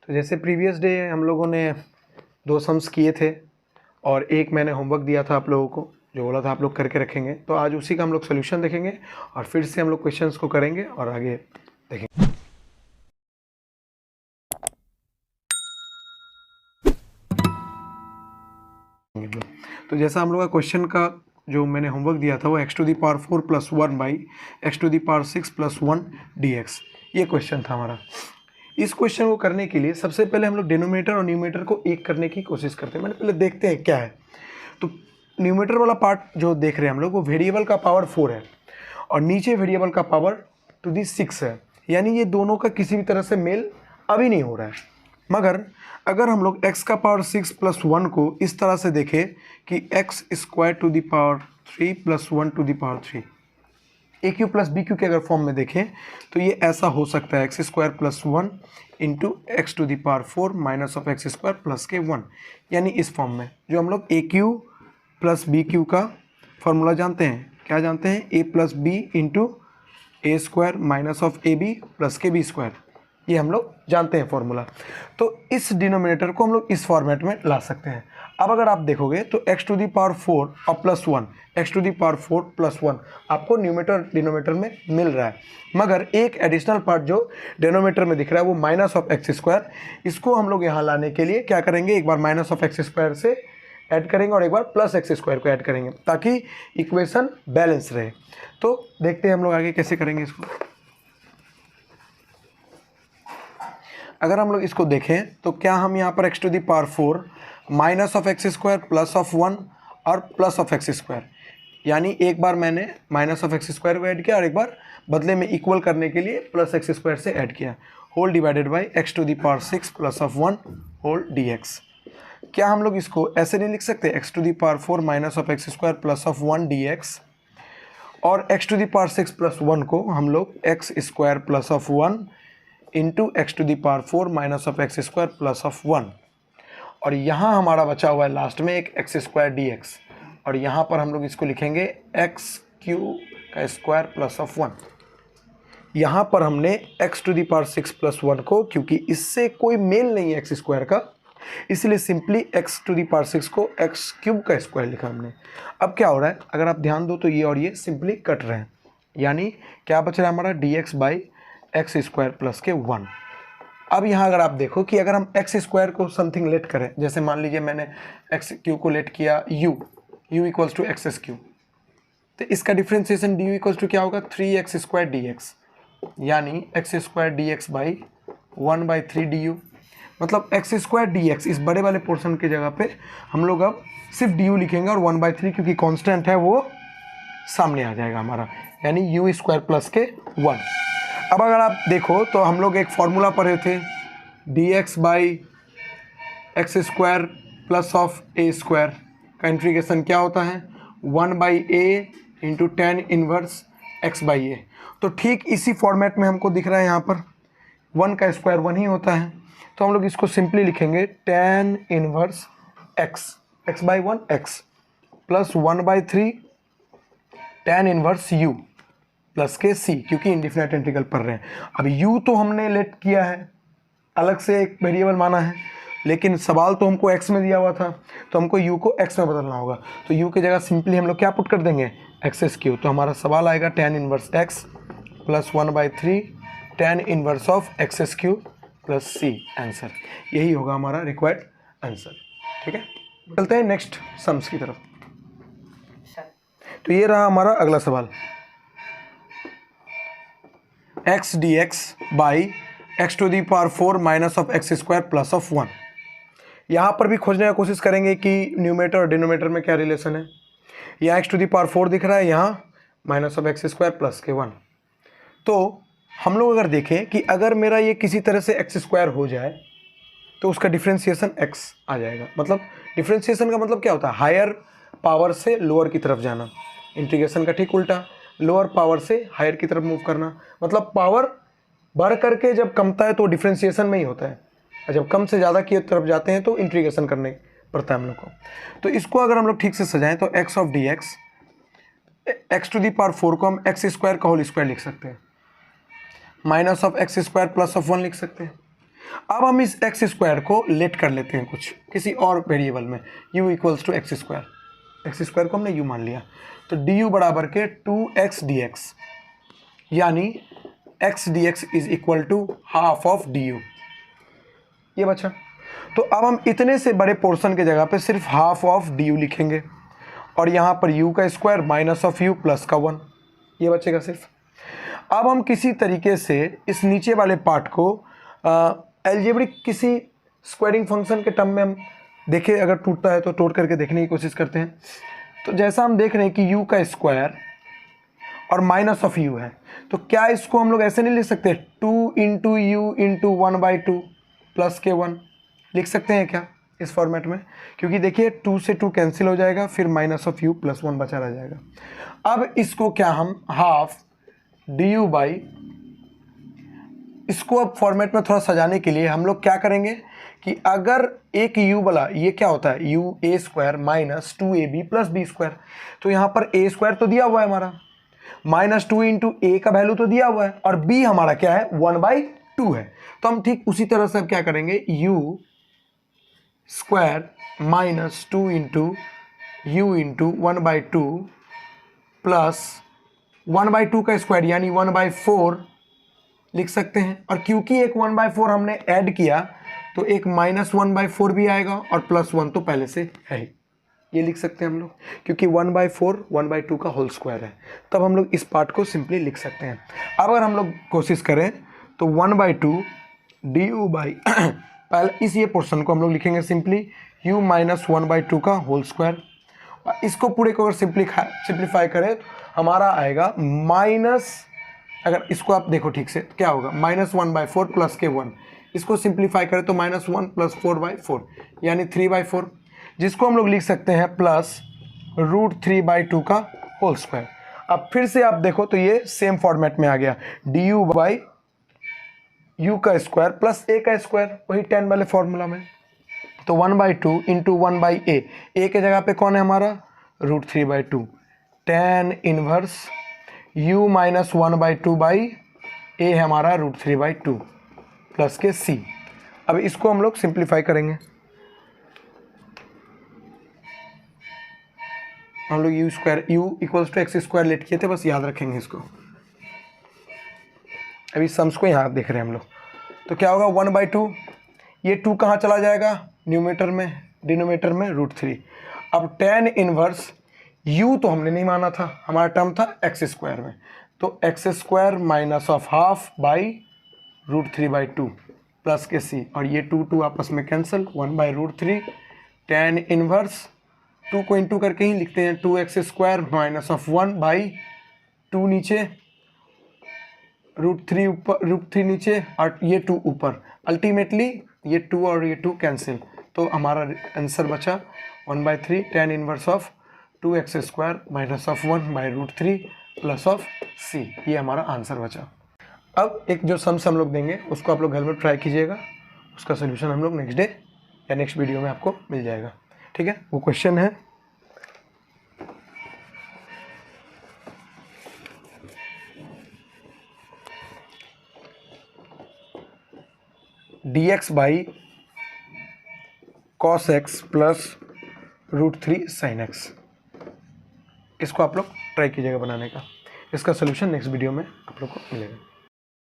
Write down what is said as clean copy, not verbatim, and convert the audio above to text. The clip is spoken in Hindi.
तो जैसे प्रीवियस डे हम लोगों ने 2 सम्स किए थे और एक मैंने होमवर्क दिया था आप लोगों को, जो बोला था आप लोग करके रखेंगे। तो आज उसी का हम लोग सोल्यूशन देखेंगे और फिर से हम लोग क्वेश्चंस को करेंगे और आगे देखेंगे। तो जैसा हम लोग का क्वेश्चन का जो मैंने होमवर्क दिया था वो x⁴ + 1 बाई x⁻6 + 1 dx, ये क्वेश्चन था हमारा। इस क्वेश्चन को करने के लिए सबसे पहले हम लोग डिनोमिनेटर और न्यूमरेटर को एक करने की कोशिश करते हैं। मैंने पहले देखते हैं क्या है। तो न्यूमरेटर वाला पार्ट जो देख रहे हैं हम लोग, वो वेरिएबल का पावर 4 है और नीचे वेरिएबल का पावर टू दी 6 है, यानी ये दोनों का किसी भी तरह से मेल अभी नहीं हो रहा है। मगर अगर हम लोग x का पावर 6 + 1 को इस तरह से देखें कि x² to the power 3 + 1 to the power 3, AQ + BQ के अगर फॉर्म में देखें तो ये ऐसा हो सकता है x² + 1 into x to the power 4 minus of x² + के 1, यानी इस फॉर्म में। जो हम लोग AQ + BQ का फॉर्मूला जानते हैं, क्या जानते हैं, A + B into A² minus of AB + के B², ये हम लोग जानते हैं फॉर्मूला। तो इस डिनोमिनेटर को हम लोग इस फॉर्मेट में ला सकते हैं। अब अगर आप देखोगे तो x⁴ और +1, x⁴ + 1 आपको न्यूमरेटर डिनोमिनेटर में मिल रहा है। मगर एक एडिशनल पार्ट जो डिनोमिनेटर में दिख रहा है वो माइनस ऑफ x², इसको हम लोग यहाँ लाने के लिए क्या करेंगे, एक बार माइनस ऑफ x² से ऐड करेंगे और एक बार प्लस x² को ऐड करेंगे ताकि इक्वेशन बैलेंस रहे। तो देखते हैं हम लोग आगे कैसे करेंगे इसको। अगर हम लोग इसको देखें तो क्या हम यहाँ पर x⁴ minus of x² plus of 1 और प्लस ऑफ x², यानी एक बार मैंने माइनस ऑफ x² को ऐड किया और एक बार बदले में इक्वल करने के लिए प्लस x² से ऐड किया, whole divided by x⁻6 plus of 1 whole dx। क्या हम लोग इसको ऐसे नहीं लिख सकते, x⁴ minus of x² plus of 1 dx, और x⁻6 प्लस 1 को हम लोग x² plus of 1 into x⁴ minus of x² plus of 1, और यहाँ हमारा बचा हुआ है लास्ट में एक x² dx, और यहाँ पर हम लोग इसको लिखेंगे x³ प्लस ऑफ 1। यहाँ पर हमने x⁻6 प्लस 1 को, क्योंकि इससे कोई मेल नहीं है x² का, इसलिए सिंपली x⁻6 को x³ लिखा हमने। अब क्या हो रहा है, अगर आप ध्यान दो तो ये और ये सिंपली कट रहे हैं, यानी क्या बच रहा है हमारा dx बाई x² प्लस के 1। अब यहाँ अगर आप देखो कि अगर हम x² को समथिंग लेट करें, जैसे मान लीजिए मैंने x³ को लेट किया u इक्वल्स टू x³, तो इसका डिफ्रेंसिएशन du इक्वल्स टू क्या होगा, 3x² dx, यानी x² dx बाई 1/3 du। मतलब x² dx इस बड़े वाले पोर्शन के जगह पे हम लोग अब सिर्फ du लिखेंगे और 1/3 क्योंकि कांस्टेंट है वो सामने आ जाएगा हमारा, यानी u² प्लस के 1। अब अगर आप देखो तो हम लोग एक फॉर्मूला पढ़े थे, dx by x² plus of a² का इंटीग्रेशन क्या होता है, 1/a into tan inverse x/a। तो ठीक इसी फॉर्मेट में हमको दिख रहा है, यहाँ पर 1 का स्क्वायर 1 ही होता है, तो हम लोग इसको सिंपली लिखेंगे tan inverse x/1 x plus 1/3 tan inverse u plus के c, क्योंकि इंडिफिनिट इंटीग्रल पढ़ रहे हैं। अब u तो हमने लेट किया है, अलग से एक वेरिएबल माना है, लेकिन सवाल तो हमको x में दिया हुआ था, तो हमको u को x में बदलना होगा। तो u की जगह सिंपली हम लोग क्या पुट कर देंगे, x²। तो हमारा सवाल आएगा tan inverse x plus 1/3 tan inverse of x³ plus c, answer यही होगा हमारा रिक्वायर्ड आंसर। ठीक है, चलते हैं नेक्स्ट सम्स की तरफ। तो ये रहा हमारा अगला सवाल, x dx by x⁴ minus of x² plus of 1। यहाँ पर भी खोजने की कोशिश करेंगे कि न्यूमरेटर और डिनोमिनेटर में क्या रिलेशन है। यहाँ x⁴ दिख रहा है, यहाँ माइनस ऑफ x² प्लस के 1। तो हम लोग अगर देखें कि अगर मेरा ये किसी तरह से x² हो जाए तो उसका डिफ्रेंसिएशन x आ जाएगा। मतलब डिफ्रेंसिएशन का मतलब क्या होता है, हायर पावर से लोअर की तरफ जाना, इंटीग्रेशन का ठीक उल्टा, लोअर पावर से हायर की तरफ मूव करना। मतलब पावर बढ़ करके जब कमता है तो डिफ्रेंसिएशन में ही होता है, और जब कम से ज़्यादा की तरफ जाते हैं तो इंटीग्रेशन करने पड़ता है हम लोग को। तो इसको अगर हम लोग ठीक से सजाएं तो x ऑफ dx, x⁴ को हम x² का होल स्क्वायर लिख सकते हैं, minus of x² plus of 1 लिख सकते हैं। अब हम इस एक्स स्क्वायर को लेट कर लेते हैं कुछ किसी और वेरिएबल में, u equals to x square को हमने u मान लिया, तो du बराबर के 2x dx, यानी x dx is equal to half of du, ये बचा। तो अब हम इतने से बड़े पोर्शन के जगह पे सिर्फ हाफ ऑफ du लिखेंगे, और यहाँ पर u का square minus of u plus का 1, ये बचेगा सिर्फ। अब हम किसी तरीके से इस नीचे वाले पार्ट को एल्जेब्रिक किसी स्क्वायरिंग फंक्शन के टर्म में हम देखें, अगर टूटता है तो तोड़ करके देखने की कोशिश करते हैं। तो जैसा हम देख रहे हैं कि u का स्क्वायर और माइनस ऑफ u है, तो क्या इसको हम लोग ऐसे नहीं लिख सकते 2 इंटू यू इंटू 1/2 प्लस के 1 लिख सकते हैं क्या इस फॉर्मेट में? क्योंकि देखिए 2 से 2 कैंसिल हो जाएगा, फिर माइनस ऑफ u प्लस 1 बचा रह जाएगा। अब इसको क्या हम हाफ du बाई, इसको अब फॉर्मेट में थोड़ा सजाने के लिए हम लोग क्या करेंगे कि अगर एक u वाला, ये क्या होता है u a square minus 2ab plus b square, तो यहाँ पर a स्क्वायर तो दिया हुआ है हमारा, माइनस 2 इंटू ए का वैल्यू तो दिया हुआ है, और b हमारा क्या है 1/2 है। तो हम ठीक उसी तरह से अब क्या करेंगे, u square minus 2 into you into 1/2 plus 1/2 का स्क्वायर यानी 1/4 लिख सकते हैं। और क्योंकि एक 1/4 हमने ऐड किया तो एक माइनस 1/4 भी आएगा, और प्लस 1 तो पहले से है ही, ये लिख सकते हैं हम लोग, क्योंकि 1/4 1/2 का होल स्क्वायर है। तब हम लोग इस पार्ट को सिंपली लिख सकते हैं। अब अगर हम लोग कोशिश करें तो 1/2 du बाई पहले इस ये पोर्शन को हम लोग लिखेंगे सिंपली u माइनस 1/2 का होल स्क्वायर। इसको पूरे को अगर सिंप्लीफाई करें तो हमारा आएगा माइनस, अगर इसको आप देखो ठीक से क्या होगा, माइनस 1/4 प्लस के 1, इसको सिंप्लीफाई करें तो माइनस 1 प्लस 4/4 यानी 3/4, जिसको हम लोग लिख सकते हैं प्लस √3/2 का होल स्क्वायर। अब फिर से आप देखो तो ये सेम फॉर्मेट में आ गया, du बाई u का स्क्वायर प्लस a का स्क्वायर, वही 10 वाले फॉर्मूला में। तो 1/2 इंटू 1/a, a के जगह पे कौन है हमारा √3/2, tan inverse u minus 1/2 by a है हमारा √3/2 प्लस के c। अब इसको हम लोग सिंप्लीफाई करेंगे, हम लोग u equals to x square let किए थे, बस याद रखेंगे इसको। अभी सम्स को यहाँ देख रहे हैं हम लोग, तो क्या होगा 1/2, ये 2 कहाँ चला जाएगा न्यूमेटर में, डिनोमीटर में √3। अब tan इनवर्स u तो हमने नहीं माना था, हमारा टर्म था एक्स स्क्वायर में, तो x square minus of half by √3/2 plus के c, और ये 2 आपस में कैंसिल, 1/√3 tan इनवर्स 2 को इंटू करके ही लिखते हैं 2x स्क्वायर माइनस ऑफ 1/2 नीचे, √3 ऊपर, √3 नीचे और ये 2 ऊपर, अल्टीमेटली ये 2 और ये 2 कैंसिल, तो हमारा आंसर बचा 1/3 tan inverse of 2x square minus of 1/√3 plus of c, ये हमारा आंसर बचा। अब एक जो सम्स हम लोग देंगे उसको आप लोग घर में ट्राई कीजिएगा, उसका सोल्यूशन हम लोग नेक्स्ट डे या नेक्स्ट वीडियो में आपको मिल जाएगा, ठीक है। वो क्वेश्चन है dx by cos x plus √3 sin x, इसको आप लोग ट्राई कीजिएगा बनाने का। इसका सोल्यूशन नेक्स्ट वीडियो में आप लोग को मिलेगा।